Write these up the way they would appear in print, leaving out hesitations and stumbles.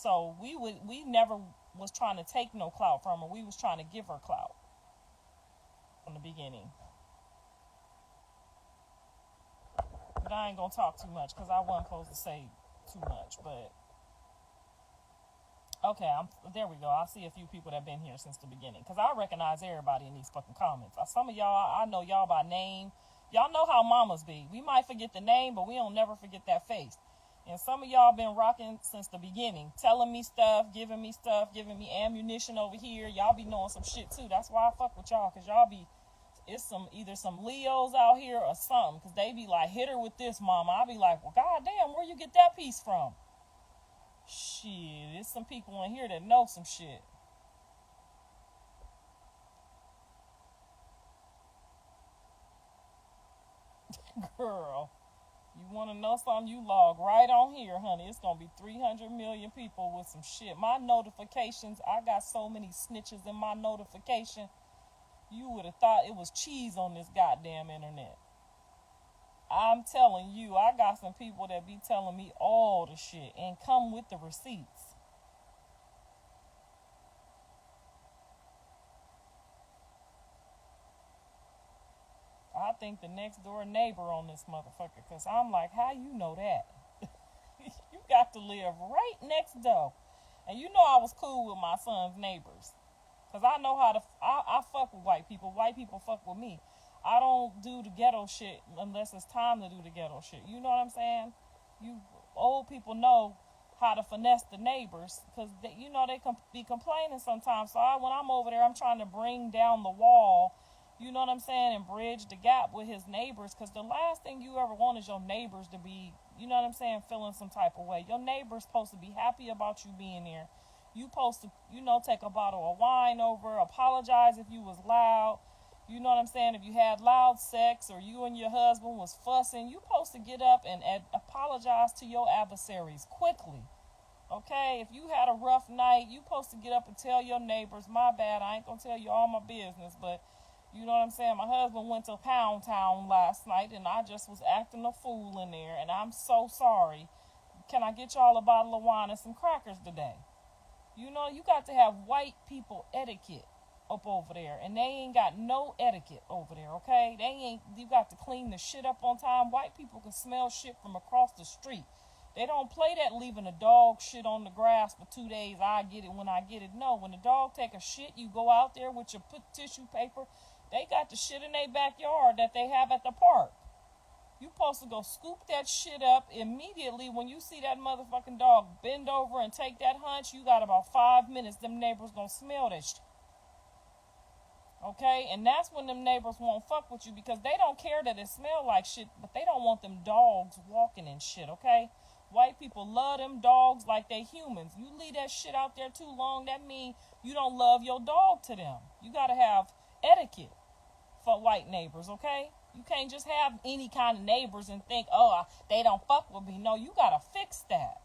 So we never was trying to take no clout from her. We was trying to give her clout from the beginning. But I ain't gonna talk too much because I wasn't supposed to say too much. But okay, there we go. I see a few people that have been here since the beginning because I recognize everybody in these fucking comments. Some of y'all, I know y'all by name. Y'all know how mamas be. We might forget the name, but we don't never forget that face. And some of y'all been rocking since the beginning, telling me stuff, giving me ammunition over here. Y'all be knowing some shit too. That's why I fuck with y'all, because y'all be, it's either some Leos out here or something, because they be like, hit her with this, mama. I be like, well, goddamn, where you get that piece from? Shit, there's some people in here that know some shit. Girl, you want to know something? You log right on here, honey. It's going to be 300 million people with some shit. My notifications, I got so many snitches in my notification. You would have thought it was cheese on this goddamn internet. I'm telling you, I got some people that be telling me all the shit and come with the receipts. I think the next door neighbor on this motherfucker, because I'm like, how you know that? You got to live right next door. And you know I was cool with my son's neighbors. Because I know how to, I fuck with white people. White people fuck with me. I don't do the ghetto shit unless it's time to do the ghetto shit. You know what I'm saying? You old people know how to finesse the neighbors because you know they be complaining sometimes. So when I'm over there, I'm trying to bring down the wall. You know what I'm saying? And bridge the gap with his neighbors, because the last thing you ever want is your neighbors to be, you know what I'm saying, feeling some type of way. Your neighbor's supposed to be happy about you being there. You supposed to, you know, take a bottle of wine over, apologize if you was loud. You know what I'm saying? If you had loud sex or you and your husband was fussing, you supposed to get up and apologize to your adversaries quickly. Okay? If you had a rough night, you supposed to get up and tell your neighbors, my bad, I ain't gonna tell you all my business, but you know what I'm saying? My husband went to Pound Town last night and I just was acting a fool in there and I'm so sorry. Can I get y'all a bottle of wine and some crackers today? You know, you got to have white people etiquette up over there, and they ain't got no etiquette over there, okay? You got to clean the shit up on time. White people can smell shit from across the street. They don't play that leaving a dog shit on the grass for 2 days, I get it when I get it. No, when the dog take a shit, you go out there with your tissue paper. They got the shit in their backyard that they have at the park. You supposed to go scoop that shit up immediately when you see that motherfucking dog bend over and take that hunch. You got about 5 minutes. Them neighbors gonna smell that shit. Okay? And that's when them neighbors won't fuck with you because they don't care that it smell like shit, but they don't want them dogs walking and shit, okay? White people love them dogs like they humans. You leave that shit out there too long, that means you don't love your dog to them. You gotta have etiquette for white neighbors, okay? You can't just have any kind of neighbors and think, oh, they don't fuck with me. No, you gotta fix that.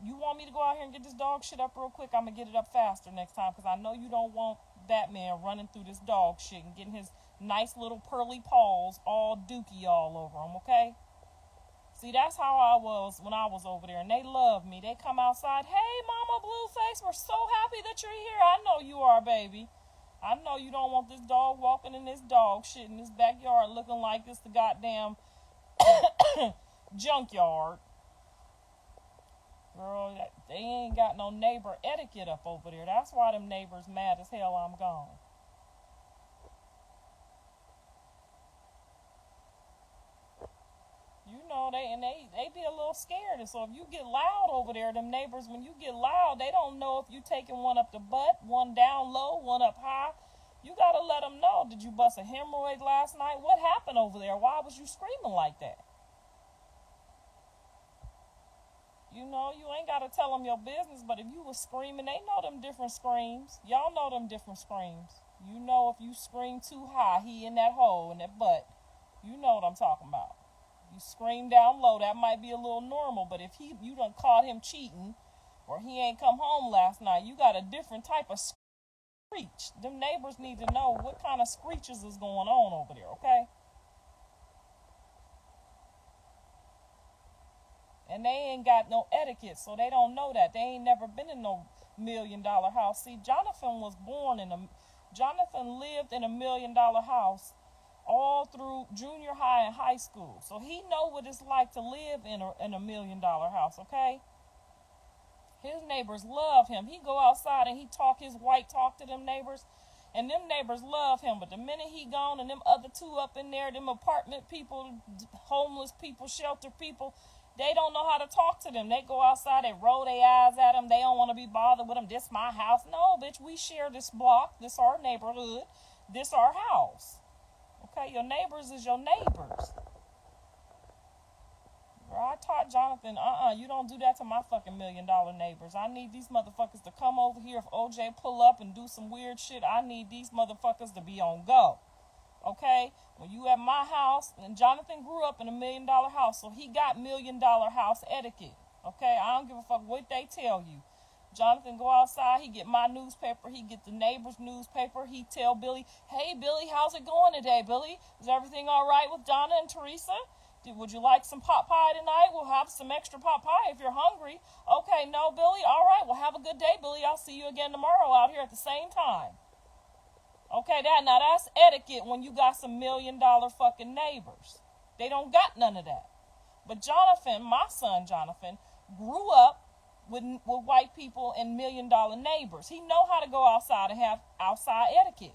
You want me to go out here and get this dog shit up real quick? I'm gonna get it up faster next time because I know you don't want that man running through this dog shit and getting his nice little pearly paws all dookie all over him, okay? See, that's how I was when I was over there, and they love me. They come outside, hey, Mama Blueface, we're so happy that you're here. I know you are, baby. I know you don't want this dog walking in this dog shit in this backyard looking like it's the goddamn junkyard. Girl, they ain't got no neighbor etiquette up over there. That's why them neighbors mad as hell I'm gone. You know, they be a little scared. And so if you get loud over there, them neighbors, when you get loud, they don't know if you taking one up the butt, one down low, one up high. You got to let them know. Did you bust a hemorrhoid last night? What happened over there? Why was you screaming like that? You know, you ain't got to tell them your business, but if you was screaming, they know them different screams. Y'all know them different screams. You know if you scream too high, he in that hole, in that butt. You know what I'm talking about. You scream down low, that might be a little normal, but if you done caught him cheating or he ain't come home last night, you got a different type of screech. Them neighbors need to know what kind of screeches is going on over there, okay? And they ain't got no etiquette, so they don't know that. They ain't never been in no $1 million house. See, Jonathan lived in a $1 million house all through junior high and high school. So he know what it's like to live in a $1 million house, okay? His neighbors love him. He go outside and he talk his white talk to them neighbors, and them neighbors love him. But the minute he gone and them other two up in there, them apartment people, homeless people, shelter people, they don't know how to talk to them. They go outside, they roll their eyes at them. They don't want to be bothered with them. This my house. No, bitch, we share this block. This our neighborhood. This our house. Okay, your neighbors is your neighbors. I taught Jonathan, you don't do that to my fucking $1 million neighbors. I need these motherfuckers to come over here. If OJ pull up and do some weird shit, I need these motherfuckers to be on go. Okay? When you at my house, and Jonathan grew up in a $1 million house, so he got $1 million house etiquette. Okay? I don't give a fuck what they tell you. Jonathan go outside, he get my newspaper, he get the neighbor's newspaper, he tell Billy, hey Billy, how's it going today, Billy? Is everything all right with Donna and Teresa? Would you like some pot pie tonight? We'll have some extra pot pie if you're hungry. Okay, no, Billy? All right, well, have a good day, Billy. I'll see you again tomorrow out here at the same time. Okay, that's etiquette when you got some $1 million fucking neighbors. They don't got none of that. But Jonathan, my son Jonathan, grew up with white people and $1 million neighbors. He know how to go outside and have outside etiquette.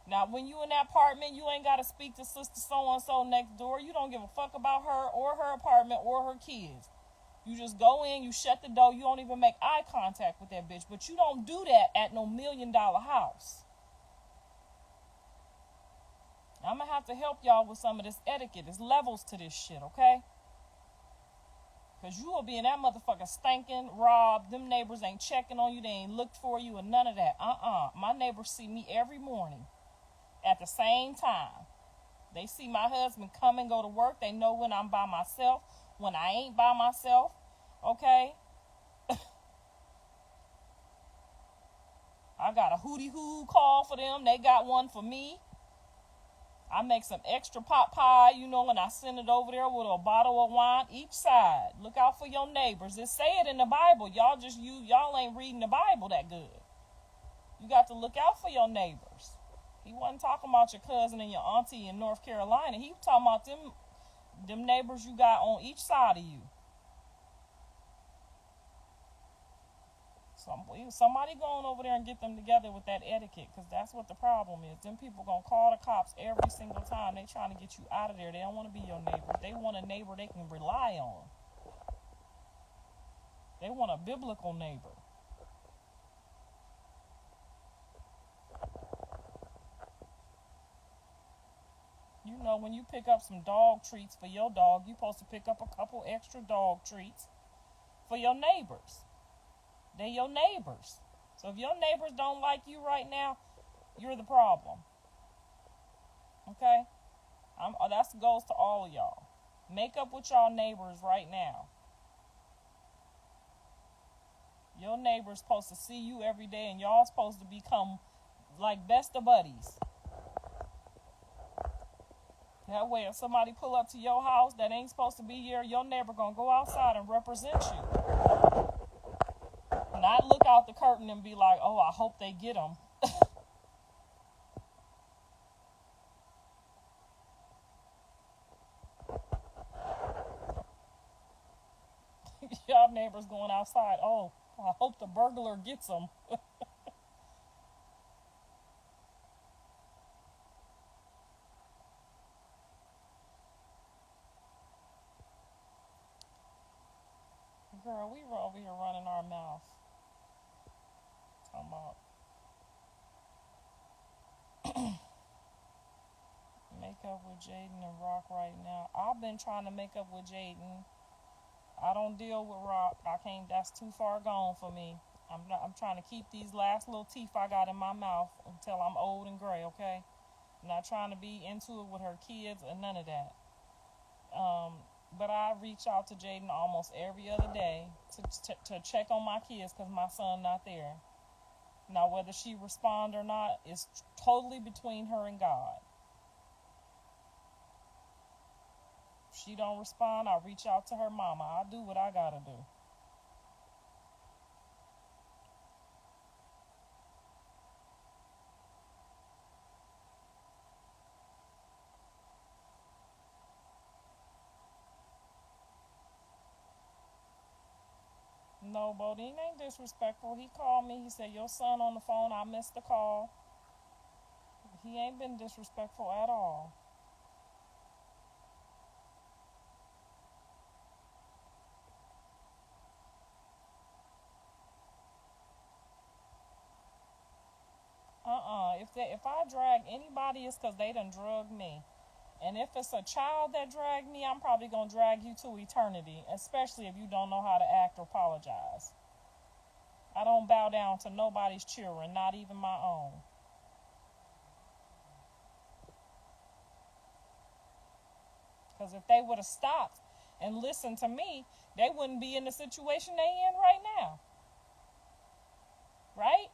Now, when you in that apartment, you ain't got to speak to sister so-and-so next door. You don't give a fuck about her or her apartment or her kids. You just go in, you shut the door, you don't even make eye contact with that bitch. But you don't do that at no $1 million house. I'm going to have to help y'all with some of this etiquette. There's levels to this shit, okay? Because you will be in that motherfucker stinking, robbed. Them neighbors ain't checking on you. They ain't looked for you and none of that. My neighbors see me every morning. At the same time, they see my husband come and go to work. They know when I'm by myself, when I ain't by myself, okay? I got a hootie-hoo call for them. They got one for me. I make some extra pot pie, and I send it over there with a bottle of wine each side. Look out for your neighbors. It say it in the Bible. Y'all ain't reading the Bible that good. You got to look out for your neighbors. He wasn't talking about your cousin and your auntie in North Carolina. He was talking about them neighbors you got on each side of you. Somebody going over there and get them together with that etiquette, because that's what the problem is. Them people going to call the cops every single time. They trying to get you out of there. They don't want to be your neighbors. They want a neighbor they can rely on. They want a biblical neighbor. When you pick up some dog treats for your dog, you're supposed to pick up a couple extra dog treats for your neighbors. They're your neighbors. So if your neighbors don't like you right now, you're the problem. Okay? That goes to all of y'all. Make up with y'all neighbors right now. Your neighbor's supposed to see you every day, and y'all supposed to become like best of buddies. That way, if somebody pull up to your house that ain't supposed to be here, your neighbor gonna go outside and represent you. Not look out the curtain and be like, oh, I hope they get him. Y'all neighbors going outside, oh, I hope the burglar gets him. Girl, we were over here running our mouth. Talking about make up with Jaden and Rock right now. I've been trying to make up with Jaden. I don't deal with Rock. I can't. That's too far gone for me. I'm trying to keep these last little teeth I got in my mouth until I'm old and gray, okay? I'm not trying to be into it with her kids or none of that. But I reach out to Jaden almost every other day to check on my kids because my son not there. Now, whether she respond or not is totally between her and God. she don't respond, I reach out to her mama. I do what I gotta do. No, Bodine ain't disrespectful. He called me. He said, your son on the phone. I missed the call. He ain't been disrespectful at all. If I drag anybody, it's because they done drugged me. And if it's a child that dragged me, I'm probably going to drag you to eternity, especially if you don't know how to act or apologize. I don't bow down to nobody's children, not even my own. Because if they would have stopped and listened to me, they wouldn't be in the situation they in right now. Right?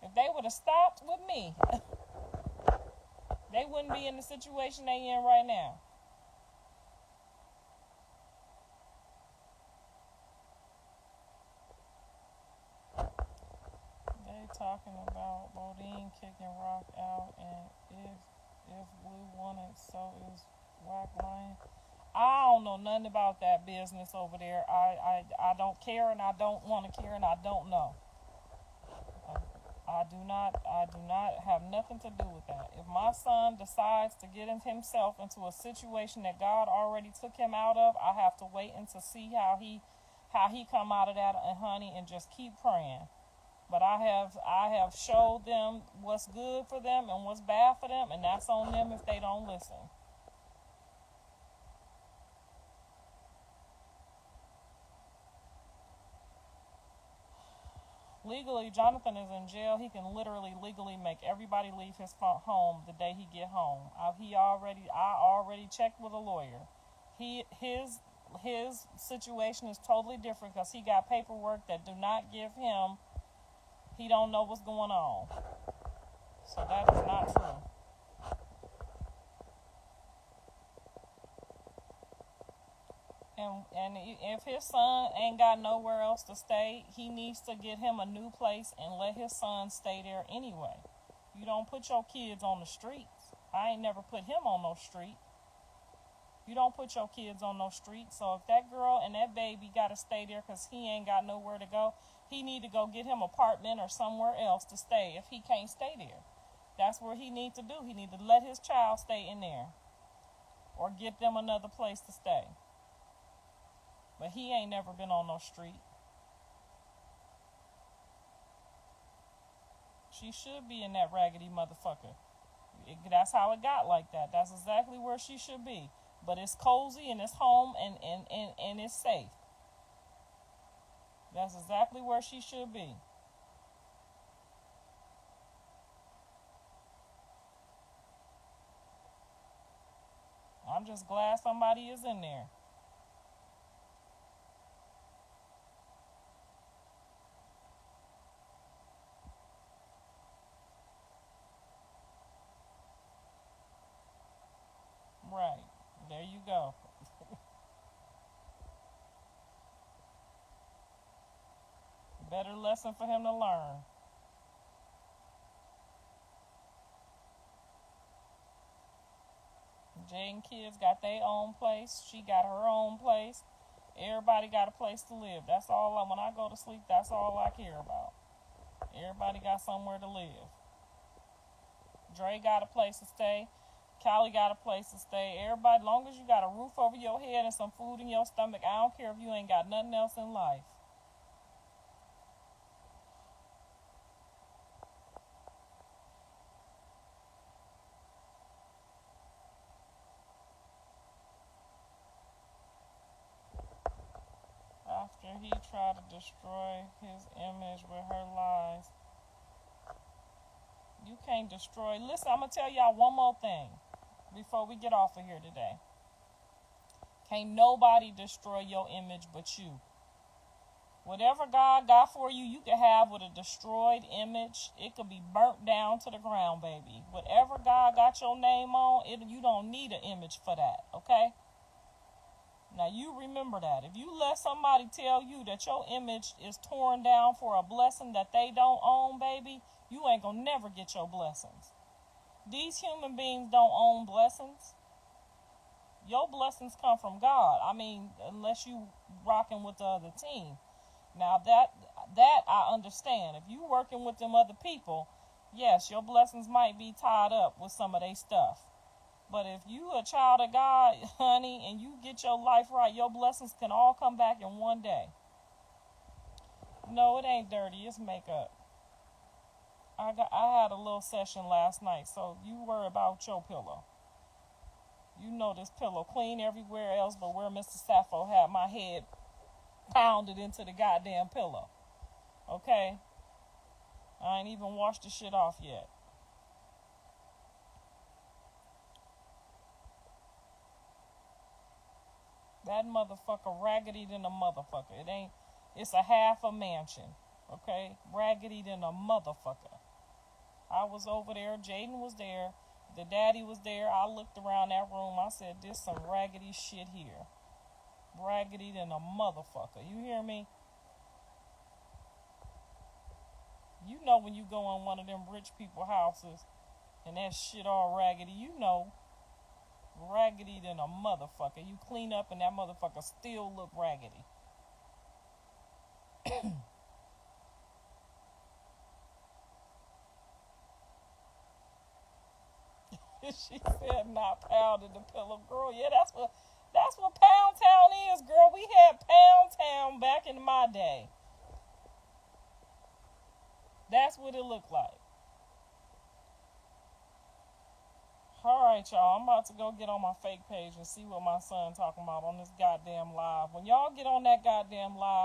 If they would have stopped with me, they wouldn't be in the situation they in right now. They talking about Bodine kicking Rock out, and if Blue wanted, so is Whack Lion. I don't know nothing about that business over there. I don't care, and I don't want to care, and I don't know. I do not have nothing to do with that. If my son decides to get himself into a situation that God already took him out of, I have to wait and to see how he come out of that, and honey, and just keep praying. But I have showed them what's good for them and what's bad for them, and that's on them if they don't listen. Legally, Jonathan is in jail. He can literally legally make everybody leave his home the day he get home. I already checked with a lawyer. His situation is totally different because he got paperwork that do not give him. He don't know what's going on. So that is not true. And if his son ain't got nowhere else to stay, he needs to get him a new place and let his son stay there anyway. You don't put your kids on the streets. I ain't never put him on no street. You don't put your kids on no street. So if that girl and that baby got to stay there because he ain't got nowhere to go, he need to go get him an apartment or somewhere else to stay if he can't stay there. That's what he need to do. He need to let his child stay in there or get them another place to stay. But he ain't never been on no street. She should be in that raggedy motherfucker. That's how it got like that. That's exactly where she should be. But it's cozy and it's home and it's safe. That's exactly where she should be. I'm just glad somebody is in there. Right. There you go. Better lesson for him to learn. Jaden kids got their own place. She got her own place. Everybody got a place to live. That's all. When I go to sleep, that's all I care about. Everybody got somewhere to live. Dre got a place to stay. Callie got a place to stay. Everybody, long as you got a roof over your head and some food in your stomach, I don't care if you ain't got nothing else in life. After he tried to destroy his image with her lies, you can't destroy. Listen, I'm going to tell y'all one more thing before we get off of here today. Can't nobody destroy your image but you. Whatever God got for you, you can have with a destroyed image. It could be burnt down to the ground, baby. Whatever God got your name on, you don't need an image for that, okay? Now you remember that. If you let somebody tell you that your image is torn down for a blessing that they don't own, baby, you ain't gonna never get your blessings. These human beings don't own blessings. Your blessings come from God. I mean, unless you rocking with the other team. Now that I understand. If you working with them other people, yes, your blessings might be tied up with some of their stuff. But if you a child of God, honey, and you get your life right, your blessings can all come back in one day. No, it ain't dirty. It's makeup. I had a little session last night, so you worry about your pillow. You know this pillow clean everywhere else but where Mr. Sappho had my head pounded into the goddamn pillow. Okay? I ain't even washed the shit off yet. That motherfucker raggedy than a motherfucker. It's a half a mansion. Okay? Raggedy than a motherfucker. I was over there. Jaden was there. The daddy was there. I looked around that room. I said, this some raggedy shit here. Raggedy than a motherfucker. You hear me? You know when you go in one of them rich people houses and that shit all raggedy, you know. Raggedy than a motherfucker. You clean up and that motherfucker still look raggedy. She said not pounding the pillow. Girl, yeah, that's what Pound Town is, girl. We had Pound Town back in my day. That's what it looked like. Alright, y'all. I'm about to go get on my fake page and see what my son talking about on this goddamn live. When y'all get on that goddamn live,